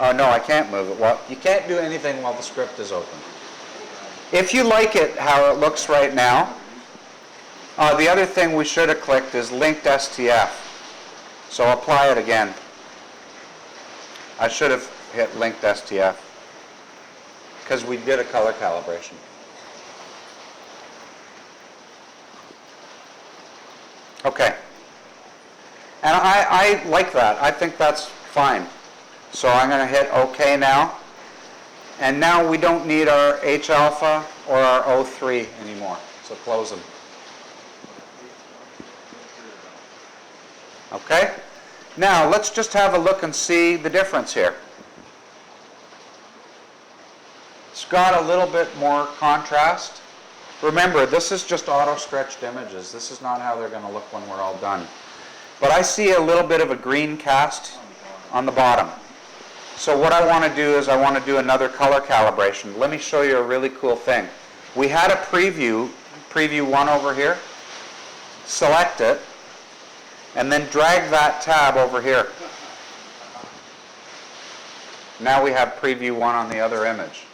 Oh, no, I can't move it. Well, you can't do anything while the script is open. If you like it how it looks right now, the other thing we should have clicked is linked STF. So apply it again. I should have hit linked STF because we did a color calibration. Okay. And I like that. I think that's fine. So I'm going to hit OK now. And now we don't need our H alpha or our O3 anymore. So close them. Okay? Now let's just have a look and see the difference here. It's got a little bit more contrast. Remember, this is just auto-stretched images. This is not how they're going to look when we're all done. But I see a little bit of a green cast on the bottom. So what I want to do is I want to do another color calibration. Let me show you a really cool thing. We had a preview 1 over here. Select it, and then drag that tab over here. Now we have preview 1 on the other image.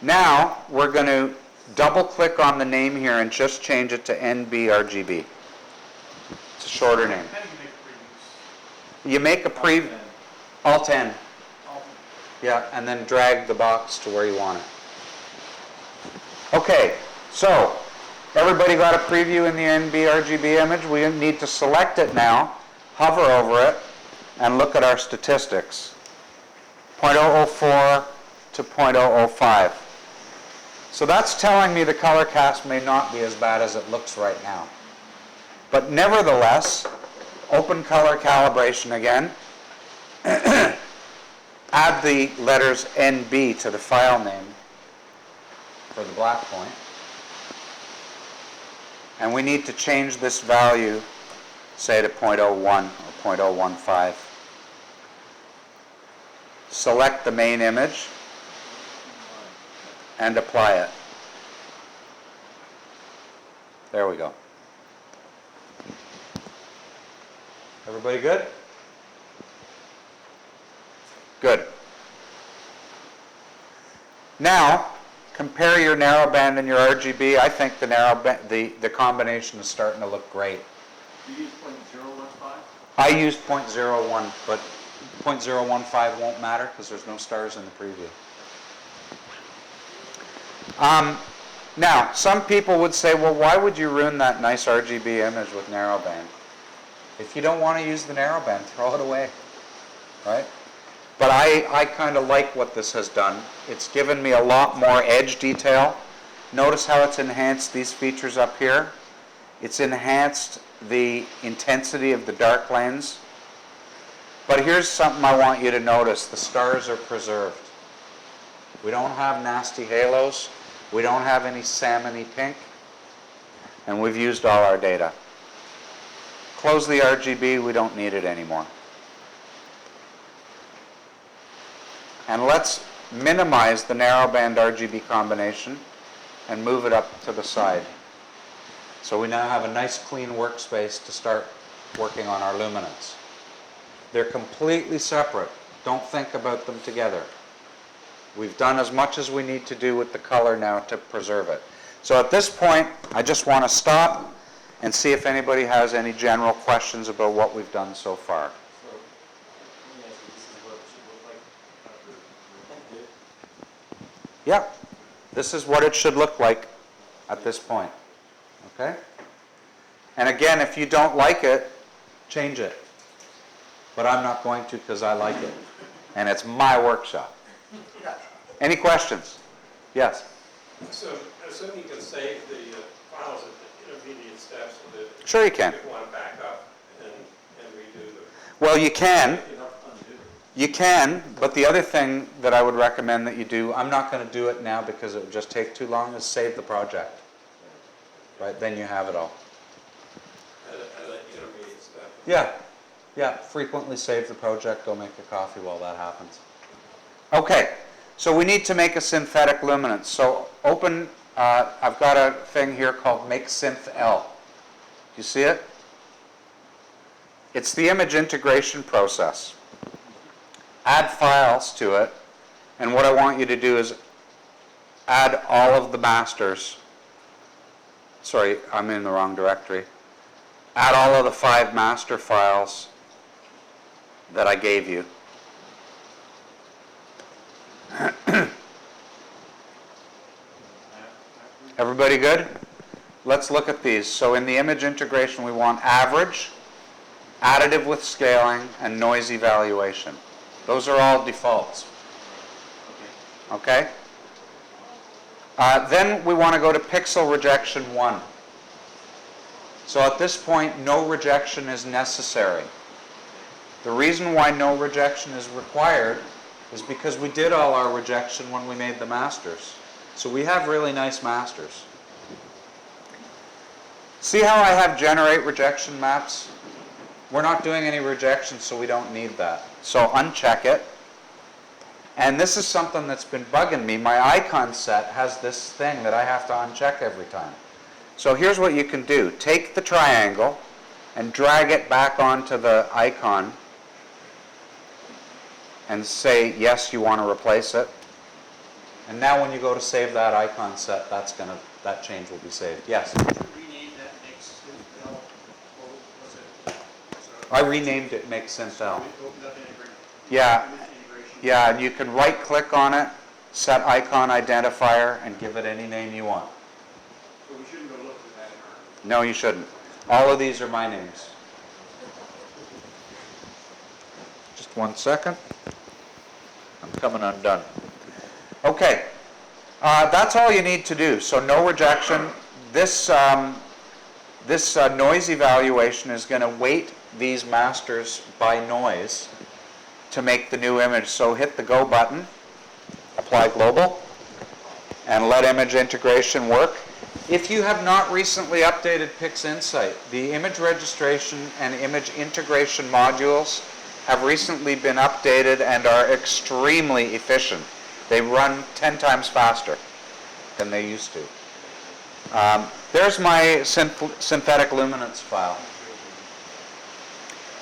Now we're going to double click on the name here and just change it to NBRGB. It's a shorter name. You make a preview. All 10. Yeah, and then drag the box to where you want it. Okay, so everybody got a preview in the NBRGB image. We need to select it now, hover over it, and look at our statistics. 0.004 to 0.005. So that's telling me the color cast may not be as bad as it looks right now. But nevertheless, open color calibration again. Add the letters NB to the file name for the black point. And we need to change this value, say to 0.01 or 0.015. Select the main image and apply it. There we go. Everybody good? Good. Now, compare your narrowband and your RGB. I think the narrowband, the combination is starting to look great. Do you use 0.015? I used 0.01, but 0.015 won't matter because there's no stars in the preview. Now, some people would say, well, why would you ruin that nice RGB image with narrowband? If you don't want to use the narrowband, throw it away, right? But I kind of like what this has done. It's given me a lot more edge detail. Notice how it's enhanced these features up here. It's enhanced the intensity of the dark lanes. But here's something I want you to notice. The stars are preserved. We don't have nasty halos. We don't have any salmony pink. And we've used all our data. Close the RGB. We don't need it anymore. And let's minimize the narrowband RGB combination and move it up to the side. So we now have a nice clean workspace to start working on our luminance. They're completely separate. Don't think about them together. We've done as much as we need to do with the color now to preserve it. So at this point, I just want to stop and see if anybody has any general questions about what we've done so far. Yeah, this is what it should look like at this point. Okay? And again, if you don't like it, change it. But I'm not going to because I like it. And it's my workshop. Any questions? Yes? So I assume you can save the files at the intermediate steps so that Sure you can. you want to back up and redo them. Well, you can. You can, but the other thing that I would recommend that you do, I'm not going to do it now because it would just take too long, is save the project. Right? Then you have it all. At an intermediate step. Yeah. Yeah. Frequently save the project. Go make a coffee while that happens. Okay. So we need to make a synthetic luminance. So open, I've got a thing here called Make Synth L. Do you see it? It's the image integration process. add files to it, and what I want you to do is add all of the masters. Sorry, I'm in the wrong directory. Add all of the 5 master files that I gave you. Everybody good? Let's look at these. So in the image integration, we want average, additive with scaling, and noise evaluation. Those are all defaults. Okay? Then we want to go to pixel rejection 1. So at this point, no rejection is necessary. The reason why no rejection is required is because we did all our rejection when we made the masters. So we have really nice masters. See how I have generate rejection maps? We're not doing any rejection, so we don't need that. So uncheck it. And this is something that's been bugging me. My icon set has this thing that I have to uncheck every time. So here's what you can do. Take the triangle and drag it back onto the icon and say, yes, you want to replace it. And now when you go to save that icon set, that change will be saved. Yes? Rename that makes Synthel, or was it? I renamed it Make Synthel. Opened up integration. Yeah. Image integration. Yeah, and you can right-click on it, set icon identifier, and give it any name you want. So we shouldn't go look for that in our. No, you shouldn't. All of these are my names. Just 1 second. I'm coming undone. Okay. That's all you need to do. So no rejection. This noise evaluation is going to weight these masters by noise to make the new image. So hit the go button, apply global, and let image integration work. If you have not recently updated PIXINSIGHT, the image registration and image integration modules have recently been updated and are extremely efficient. They run 10 times faster than they used to. There's my synthetic luminance file.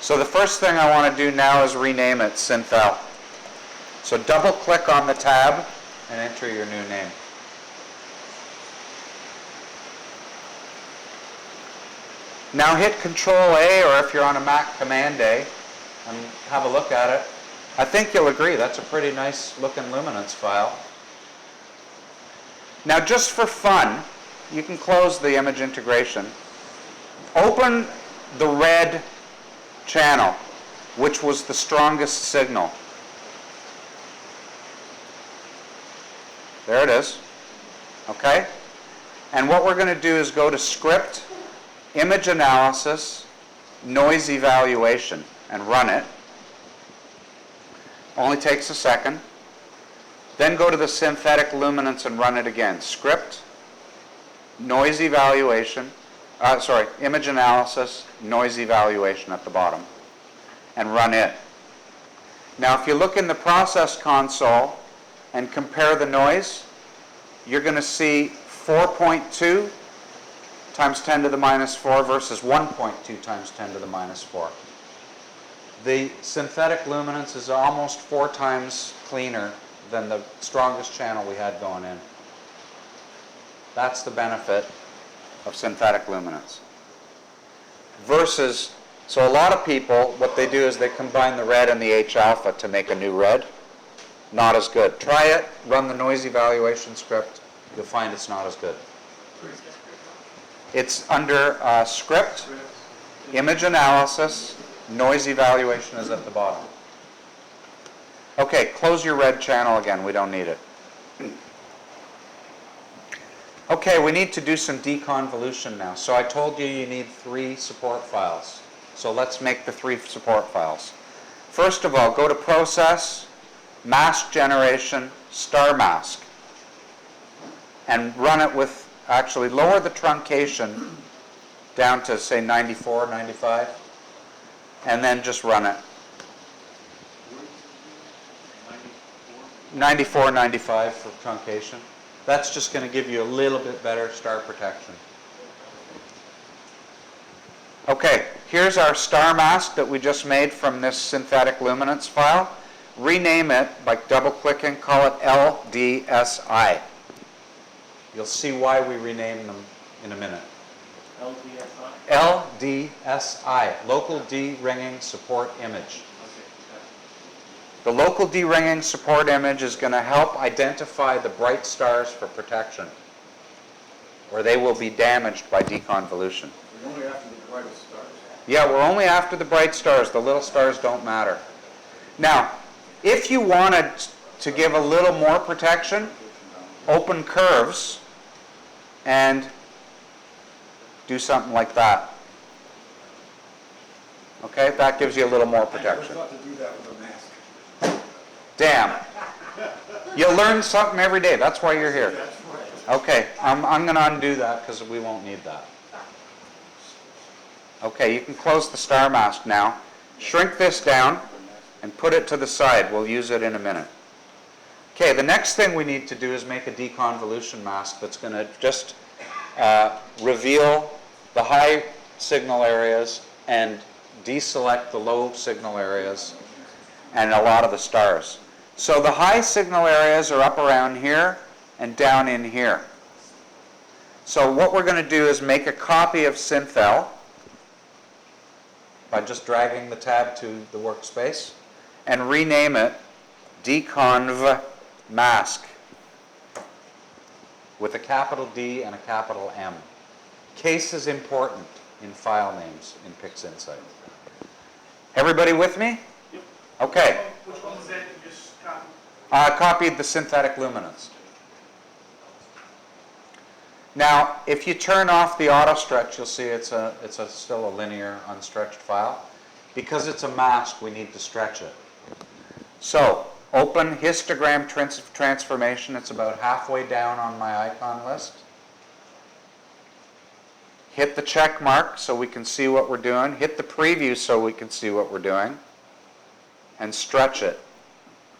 So the first thing I want to do now is rename it Synthel. So double click on the tab and enter your new name. Now hit Control A, or if you're on a Mac, Command A, and have a look at it. I think you'll agree that's a pretty nice looking luminance file. Now just for fun, you can close the image integration. Open the red channel, which was the strongest signal. There it is. Okay? And what we're going to do is go to Script, Image Analysis, Noise Evaluation, and run it. Only takes a second. Then go to the synthetic luminance and run it again. Script, noise evaluation, image analysis, noise evaluation at the bottom, and run it. Now if you look in the process console and compare the noise, you're going to see 4.2 times 10 to the minus 4 versus 1.2 times 10 to the minus 4. The synthetic luminance is almost 4 times cleaner than the strongest channel we had going in. That's the benefit of synthetic luminance. Versus, so a lot of people, what they do is they combine the red and the H alpha to make a new red. Not as good. Try it, run the noise evaluation script, you'll find it's not as good. It's under Script, Image Analysis, Noise Evaluation is at the bottom. Okay, close your red channel again, we don't need it. Okay, we need to do some deconvolution now. So I told you you need 3 support files. So let's make the 3 support files. First of all, go to Process, Mask Generation, Star Mask, and run it with, actually lower the truncation down to say 94, 95, and then just run it. 94, 95 for truncation. That's just going to give you a little bit better star protection. Okay, here's our star mask that we just made from this synthetic luminance file. rename it by double-clicking, call it LDSI. You'll see why we renamed them in a minute. LDSI? LDSI, Local D-Ringing Support Image. Okay, got it. The local D-ringing support image is going to help identify the bright stars for protection, or they will be damaged by deconvolution. We're only after the brightest stars. Yeah, we're only after the bright stars. The little stars don't matter. Now, if you wanted to give a little more protection, open curves and do something like that. Okay, that gives you a little more protection. I never thought to do that with a mask. Damn. You learn something every day. That's why you're here. That's right. Okay, I'm going to undo that because we won't need that. Okay, you can close the star mask now. Shrink this down and put it to the side. We'll use it in a minute. Okay, the next thing we need to do is make a deconvolution mask that's going to just reveal the high signal areas and deselect the low signal areas and a lot of the stars. So the high signal areas are up around here and down in here. So what we're going to do is make a copy of Synthel by just dragging the tab to the workspace and rename it deconv mask with a capital D and a capital M. Case is important in file names in PIXINSIGHT. Everybody with me? Yep. Okay. Which one was that you just copied? I copied the synthetic luminance. Now, if you turn off the auto stretch, you'll see it's still a linear, unstretched file. Because it's a mask, we need to stretch it. So, open histogram transformation. It's about halfway down on my icon list. Hit the check mark so we can see what we're doing. Hit the preview so we can see what we're doing. And stretch it.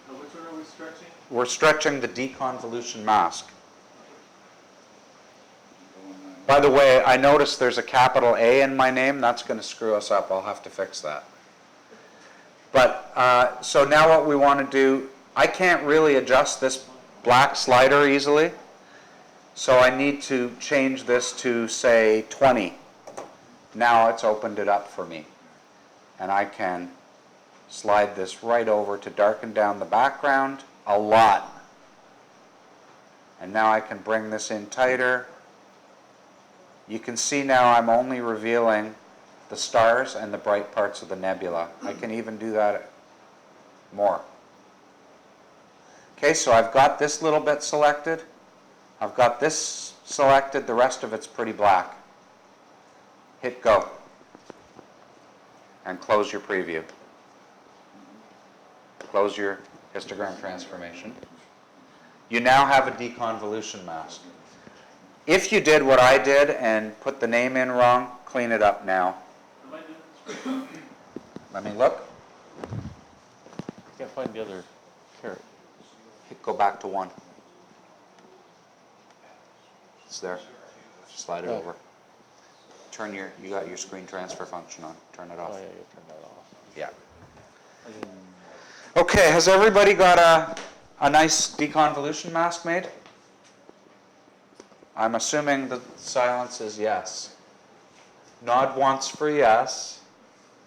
Now, which one are we stretching? We're stretching the deconvolution mask. By the way, I noticed there's a capital A in my name. That's going to screw us up. I'll have to fix that. But, so now what we want to do, I can't really adjust this black slider easily. So I need to change this to, say, 20. Now it's opened it up for me. And I can slide this right over to darken down the background a lot. And now I can bring this in tighter. You can see now I'm only revealing the stars and the bright parts of the nebula. I can even do that more. Okay, so I've got this little bit selected. I've got this selected. The rest of it's pretty black. Hit go. And close your preview. Close your histogram transformation. You now have a deconvolution mask. If you did what I did and put the name in wrong, clean it up now. Am I doing this? Let me look. Can't find the other carrot. Go back to 1. It's there. Slide it Oh. over. Turn you got your screen transfer function on. Turn it off. Oh, yeah, you turn that off. Yeah. Okay, has everybody got a nice deconvolution mask made? I'm assuming the silence is yes. Nod once for yes.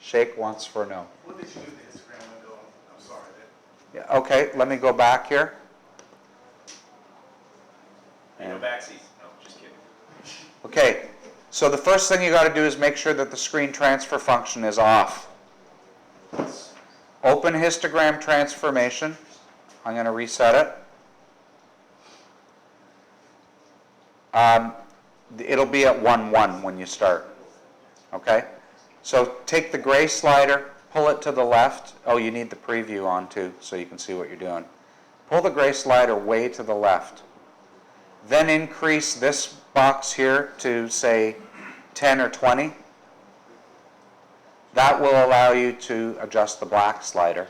Shake once for no. What did you do with the Instagram window? I'm sorry. Yeah, okay, let me go back here. No backsies. No, just kidding. Okay, so the first thing you got to do is make sure that the screen transfer function is off. Open histogram transformation. I'm going to reset it. It'll be at 1:1 when you start. Okay? So take the gray slider, pull it to the left. Oh, you need the preview on too, so you can see what you're doing. Pull the gray slider way to the left. Then increase this box here to, say, 10 or 20. That will allow you to adjust the black slider.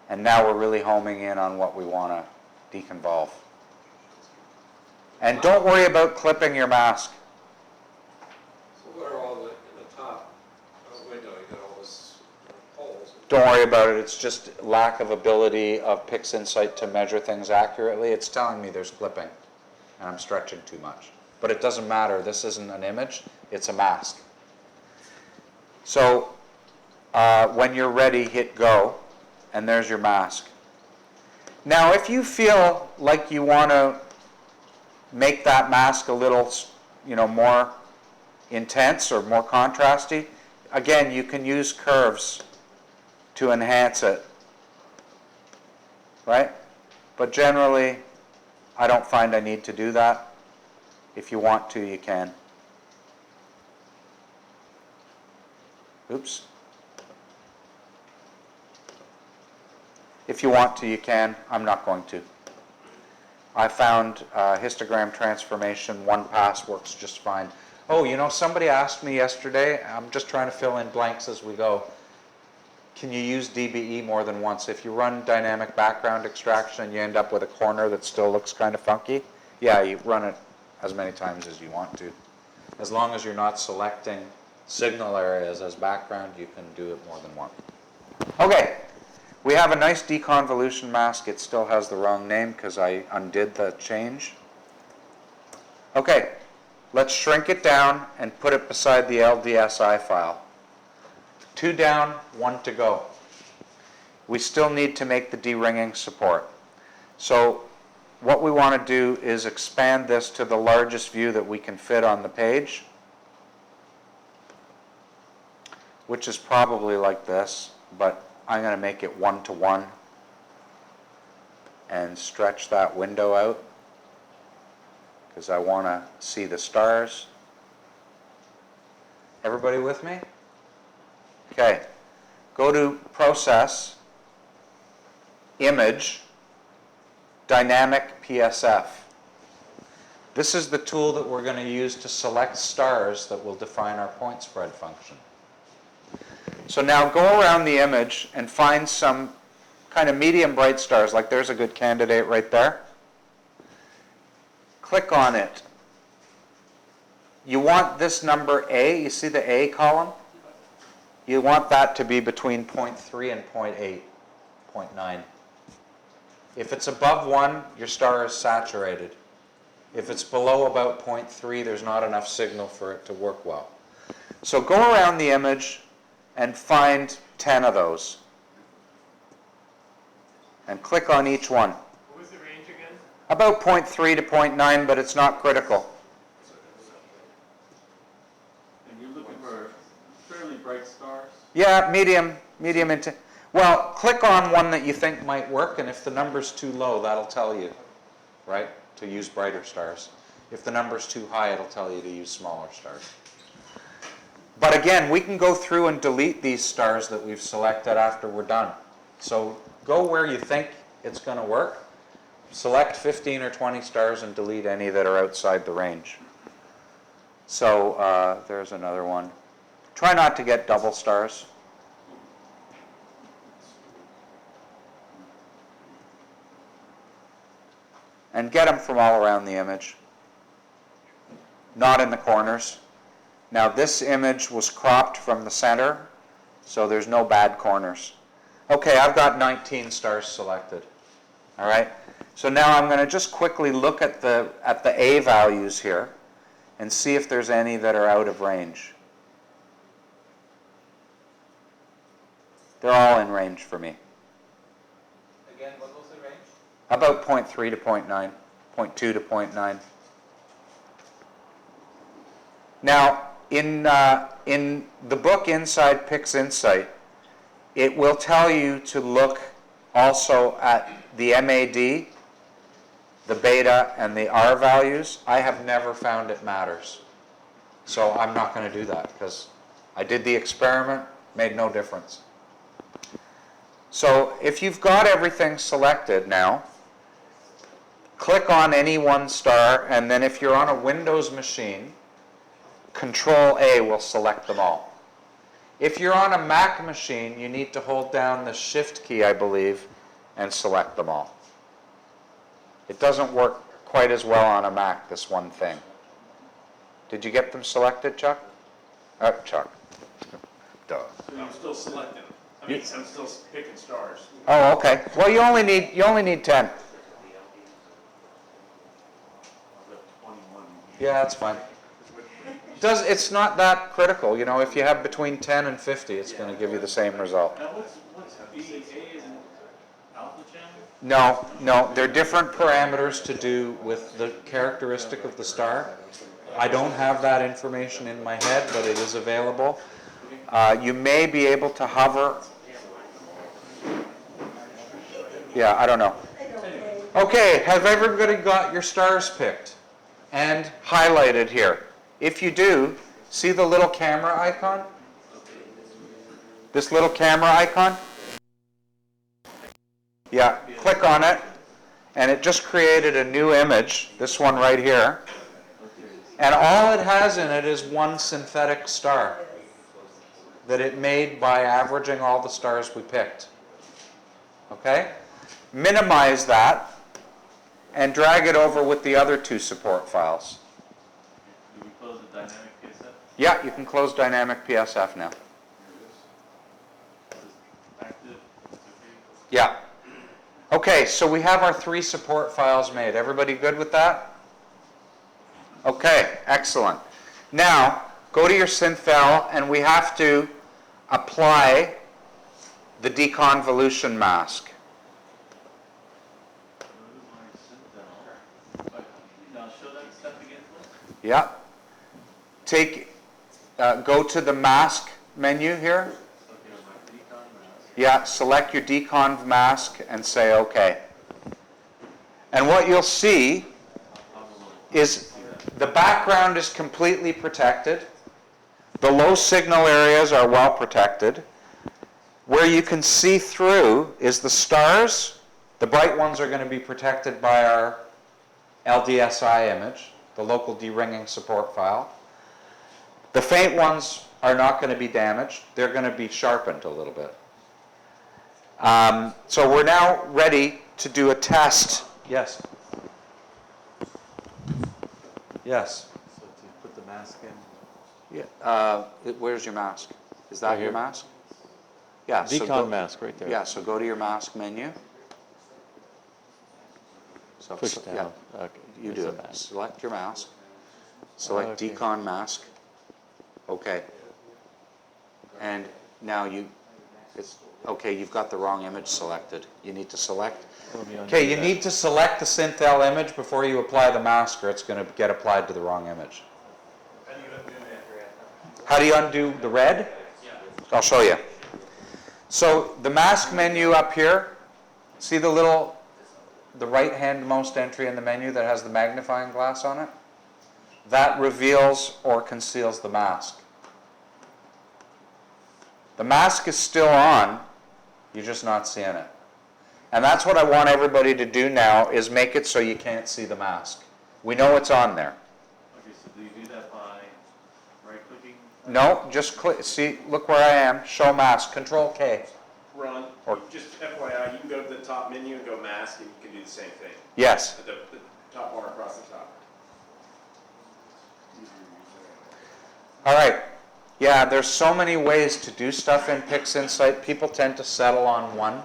And now we're really homing in on what we want to deconvolve. And don't worry about clipping your mask. So what are all the, in the top window, you got all this holes, Don't worry about it, it's just lack of ability of PIXINSIGHT to measure things accurately. It's telling me there's clipping, and I'm stretching too much. But it doesn't matter, this isn't an image, it's a mask. So, when you're ready, hit go, and there's your mask. Now, if you feel like you want to make that mask a little, more intense or more contrasty, again, you can use curves to enhance it, right? But generally, I don't find I need to do that. If you want to, you can. Oops. If you want to, you can. I'm not going to. I found histogram transformation, one pass works just fine. Oh, somebody asked me yesterday, I'm just trying to fill in blanks as we go. Can you use DBE more than once? If you run dynamic background extraction and you end up with a corner that still looks kind of funky, yeah, you run it as many times as you want to. As long as you're not selecting signal areas as background, you can do it more than once. Okay, we have a nice deconvolution mask. It still has the wrong name because I undid the change. Okay, let's shrink it down and put it beside the LDSI file. 2 down, 1 to go. We still need to make the de-ringing support. So what we want to do is expand this to the largest view that we can fit on the page, which is probably like this, but I'm going to make it 1 to 1 and stretch that window out because I want to see the stars. Everybody with me? Okay, go to Process, Image, Dynamic PSF. This is the tool that we're going to use to select stars that will define our point spread function. So now go around the image and find some kind of medium bright stars, like there's a good candidate right there. Click on it. You want this number A, you see the A column? You want that to be between 0.3 and 0.8, 0.9. If it's above 1, your star is saturated. If it's below about 0.3, there's not enough signal for it to work well. So go around the image and find 10 of those. And click on each one. What was the range again? About 0.3 to 0.9, but it's not critical. And you're looking for fairly bright stars? Yeah, medium into. Well, click on one that you think might work, and if the number's too low, that'll tell you, right, to use brighter stars. If the number's too high, it'll tell you to use smaller stars. But again, we can go through and delete these stars that we've selected after we're done. So go where you think it's going to work. Select 15 or 20 stars and delete any that are outside the range. So there's another one. Try not to get double stars. And get them from all around the image, not in the corners. Now this image was cropped from the center, so there's no bad corners. Okay, I've got 19 stars selected. All right, so now I'm going to just quickly look at the A values here and see if there's any that are out of range. They're all in range for me. Again, what was the range? About 0.3 to 0.9, 0.2 to 0.9. Now, in the book Inside PIXINSIGHT, it will tell you to look also at the MAD, the beta, and the R values. I have never found it matters. So I'm not going to do that because I did the experiment, made no difference. So if you've got everything selected now, click on any one star, and then if you're on a Windows machine, Control A will select them all. If you're on a Mac machine, you need to hold down the Shift key, I believe, and select them all. It doesn't work quite as well on a Mac, this one thing. Did you get them selected, Chuck? Chuck. Duh. So you're still selecting them? I mean, I'm still picking stars. Oh, okay. Well, you only need 10. I've got 21. Yeah, that's fine. It's not that critical, you know, if you have between 10 and 50, it's going to give you the same result. Now, what's BA is an alpha channel? No, they're different parameters to do with the characteristic of the star. I don't have that information in my head, but it is available. You may be able to hover. Yeah, I don't know. Okay, have everybody got your stars picked and highlighted here? If you do, see the little camera icon? This little camera icon? Yeah, click on it, and it just created a new image, this one right here. And all it has in it is one synthetic star that it made by averaging all the stars we picked. Okay? Minimize that and drag it over with the other two support files. Do we close the dynamic PSF? Yeah, you can close dynamic PSF now. This is active. It's okay. Yeah. Okay, so we have our 3 support files made. Everybody good with that? Okay, excellent. Now, go to your synthel, and we have to apply the deconvolution mask. Now show that step again, please. Yeah. Go to the mask menu here. Okay, my decon mask. Yeah, select your deconv mask and say OK. And what you'll see is the background is completely protected. The low signal areas are well protected. Where you can see through is the stars. The bright ones are going to be protected by our LDSI image, the local deringing support file. The faint ones are not going to be damaged. They're going to be sharpened a little bit. So we're now ready to do a test. Yes? Yes. So to put the mask in. Yeah. Where's your mask? Is that Right your here. mask? Yeah. so Decon go- mask right there. Yeah, so go to your mask menu. So Push yeah, down. Okay. you there's do the it. mask. Select your mask. Select Okay. decon mask. Okay. And now you've got the wrong image selected. You need to select. Let me undo Okay, you that. need to select the synthel image before you apply the mask, or it's going to get applied to the wrong image. How do you undo that, Red? How do you undo the red? Yeah. I'll show you. So the mask menu up here, see the right-handmost entry in the menu that has the magnifying glass on it? That reveals or conceals the mask. The mask is still on, you're just not seeing it. And that's what I want everybody to do now, is make it so you can't see the mask. We know it's on there. Okay, so do you do that by right-clicking? No, just click, see, look where I am, show mask, Control K. Ron, Or- just FYI, you can go to the top menu and go mask, and you can do the same thing. Yes. The top bar across the top. All right. Yeah, there's so many ways to do stuff in PIXINSIGHT. People tend to settle on one.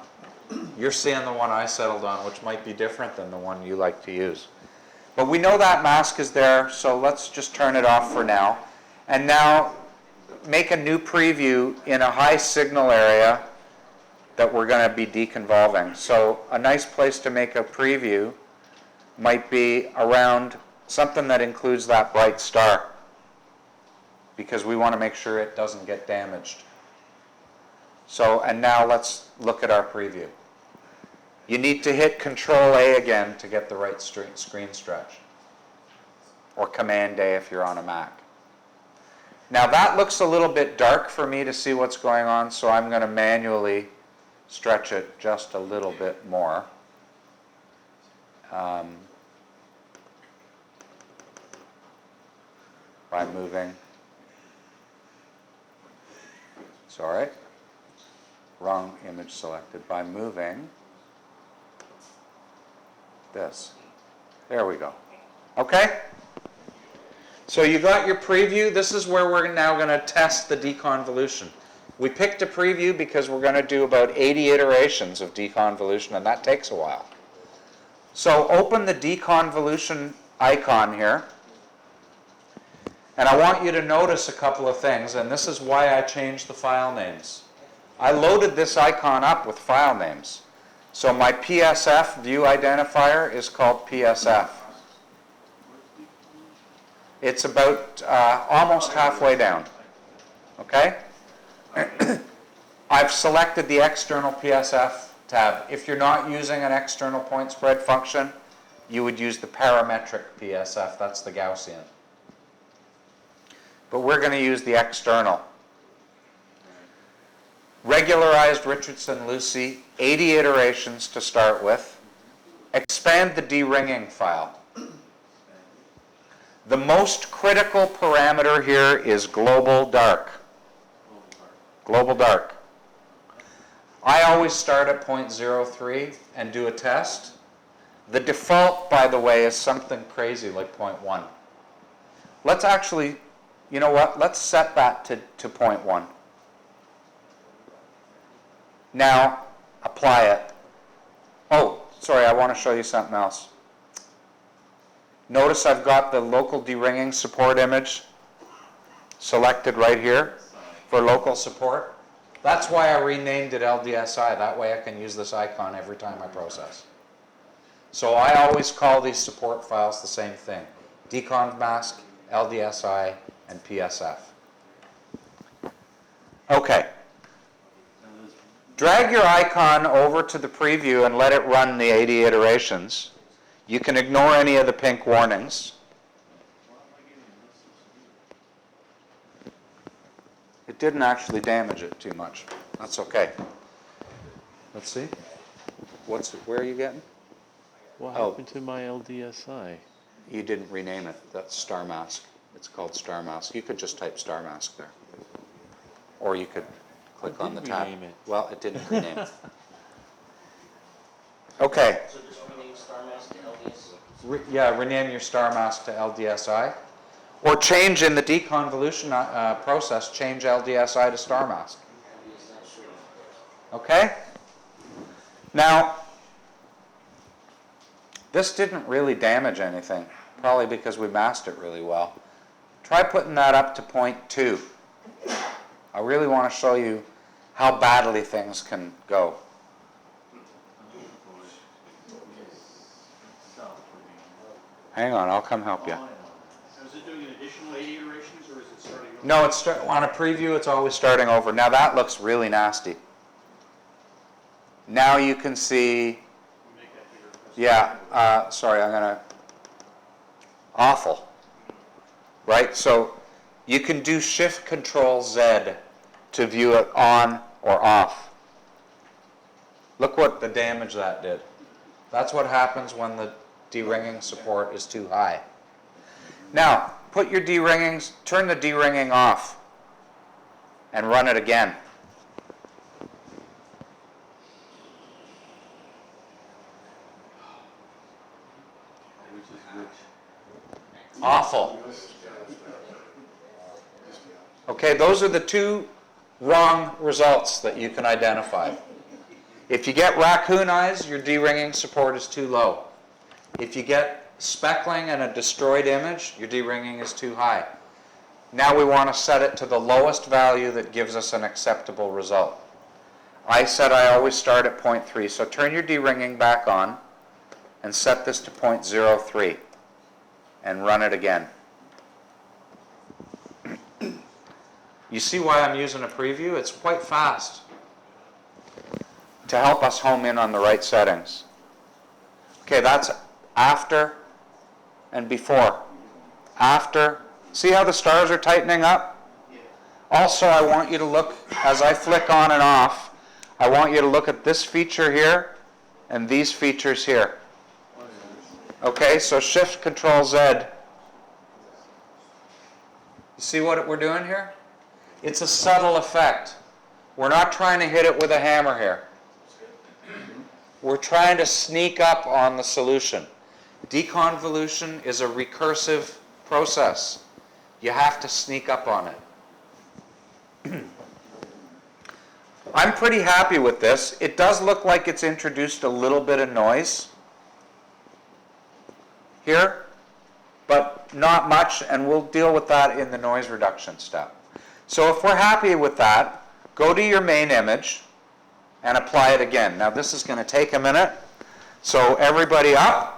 You're seeing the one I settled on, which might be different than the one you like to use. But we know that mask is there, so let's just turn it off for now. And now make a new preview in a high signal area that we're going to be deconvolving. So a nice place to make a preview might be around something that includes that bright star, because we want to make sure it doesn't get damaged. So, and now let's look at our preview. You need to hit Control A again to get the right screen stretch, or Command A if you're on a Mac. Now that looks a little bit dark for me to see what's going on, so I'm going to manually stretch it just a little bit more. By moving. Sorry, wrong image selected. By moving this. There we go. Okay? So you got your preview. This is where we're now going to test the deconvolution. We picked a preview because we're going to do about 80 iterations of deconvolution, and that takes a while. So open the deconvolution icon here, and I want you to notice a couple of things, and this is why I changed the file names. I loaded this icon up with file names. So my PSF view identifier is called PSF. It's about almost halfway down. Okay? I've selected the external PSF tab. If you're not using an external point spread function, you would use the parametric PSF. That's the Gaussian. But we're going to use the external. Regularized Richardson-Lucy, 80 iterations to start with. Expand the de-ringing file. The most critical parameter here is global dark. Global dark. I always start at 0.03 and do a test. The default, by the way, is something crazy like 0.1. Let's actually, you know what, let's set that to 0.1. Now, apply it. Oh, sorry, I want to show you something else. Notice I've got the local de-ringing support image selected right here for local support. That's why I renamed it LDSI. That way I can use this icon every time I process. So I always call these support files the same thing. Deconv mask, LDSI, and PSF. Okay. Drag your icon over to the preview and let it run the 80 iterations. You can ignore any of the pink warnings. It didn't actually damage it too much. That's okay. Let's see. Where are you getting? What Oh. happened to my LDSI? You didn't rename it. That's Star Mask. It's called Star Mask. You could just type Star Mask there. Or you could click on the tab. rename it. Well, it didn't rename it. Okay. So just rename Star Mask to LDS. Rename your Star Mask to LDSI. Or change in the deconvolution process, change LDSI to Star Mask. Okay? Now, this didn't really damage anything, probably because we masked it really well. Try putting that up to 0.2. I really want to show you how badly things can go. Hang on, I'll come help you. So is it doing an additional 80 iterations, or is it starting over? No, it's on a preview, it's always starting over. Now that looks really nasty. Now you can see, Make that bigger. sorry, I'm going to, awful. Right, so you can do Shift-Control-Z to view it on or off. Look what the damage that did. That's what happens when the de-ringing support is too high. Now, put your de-ringings, turn the de-ringing off and run it again. Awful. Okay, those are the two wrong results that you can identify. If you get raccoon eyes, your de-ringing support is too low. If you get speckling and a destroyed image, your de-ringing is too high. Now we want to set it to the lowest value that gives us an acceptable result. I said I always start at 0.3, so turn your de-ringing back on and set this to 0.03 and run it again. You see why I'm using a preview? It's quite fast to help us home in on the right settings. Okay, that's after and before. After. See how the stars are tightening up? Also, I want you to look, as I flick on and off, I want you to look at this feature here and these features here. Okay, so Shift-Control-Z. You see what we're doing here? It's a subtle effect. We're not trying to hit it with a hammer here. We're trying to sneak up on the solution. Deconvolution is a recursive process. You have to sneak up on it. I'm pretty happy with this. It does look like it's introduced a little bit of noise here, but not much, and we'll deal with that in the noise reduction step. So if we're happy with that, go to your main image and apply it again. Now this is going to take a minute, so everybody up.